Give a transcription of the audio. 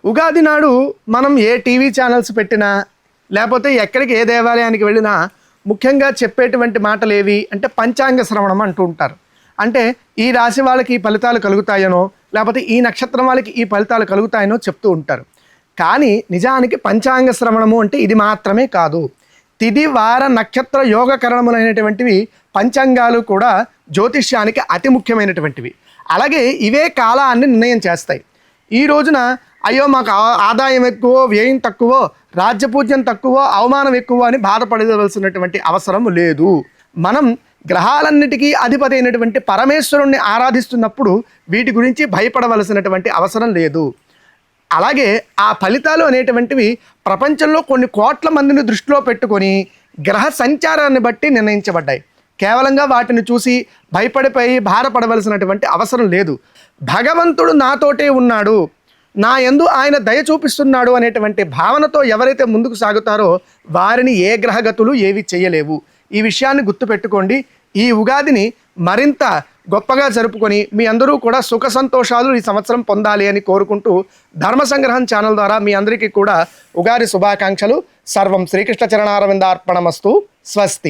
ఉగాది నాడు మనం ఏ TV channels పెట్టినా లేకపోతే ఎక్కడికి ఏ దేవాలయానికి వెళ్ళినా ముఖ్యంగా చెప్పేటువంటి మాటలు ఏవి అంటే పంచాంగ శ్రవణం అంటూ ఉంటారు. అంటే ఈ రాశి వాళ్ళకి ఈ ఫలితాలు కలుగుతాయనో లేకపోతే ఈ నక్షత్రం వాళ్ళకి ఈ ఫలితాలు కలుగుతాయనో చెప్తూ ఉంటారు. కానీ నిజానికి పంచాంగ శ్రవణము అంటే ఇది మాత్రమే కాదు. తిథి వార నక్షత్ర యోగకరణములైనటువంటివి పంచాంగాలు కూడా జ్యోతిష్యానికి అతి ముఖ్యమైనటువంటివి. అలాగే ఇవే కాలాన్ని నిర్ణయం చేస్తాయి. ఈ రోజున అయ్యో మాకు ఆదాయం ఎక్కువ, వ్యయం తక్కువ, రాజ్యపూజ్యం తక్కువ, అవమానం ఎక్కువ అని బాధపడవలసినటువంటి అవసరం లేదు. మనం గ్రహాలన్నిటికీ అధిపతి అయినటువంటి పరమేశ్వరుణ్ణి ఆరాధిస్తున్నప్పుడు వీటి గురించి భయపడవలసినటువంటి అవసరం లేదు. అలాగే ఆ ఫలితాలు అనేటువంటివి ప్రపంచంలో కొన్ని కోట్ల మందిని దృష్టిలో పెట్టుకొని గ్రహ సంచారాన్ని బట్టి నిర్ణయించబడ్డాయి. కేవలంగా వాటిని చూసి భయపడిపోయి భారపడవలసినటువంటి అవసరం లేదు. భగవంతుడు నాతోటే ఉన్నాడు, నా యందు ఆయన దయ చూపిస్తున్నాడు అనేటువంటి భావనతో ఎవరైతే ముందుకు సాగుతారో వారిని ఏ గ్రహగతులు ఏవి చేయలేవు. ఈ విషయాన్ని గుర్తుపెట్టుకోండి. ఈ ఉగాదిని మరింత గొప్పగా జరుపుకొని మీ అందరూ కూడా సుఖ సంతోషాలు ఈ సంవత్సరం పొందాలి అని కోరుకుంటూ ధర్మ సంగ్రహం ఛానల్ ద్వారా మీ అందరికీ కూడా ఉగాది శుభాకాంక్షలు. సర్వం శ్రీకృష్ణ చరణారవిందార్పణమస్తు. స్వస్తి.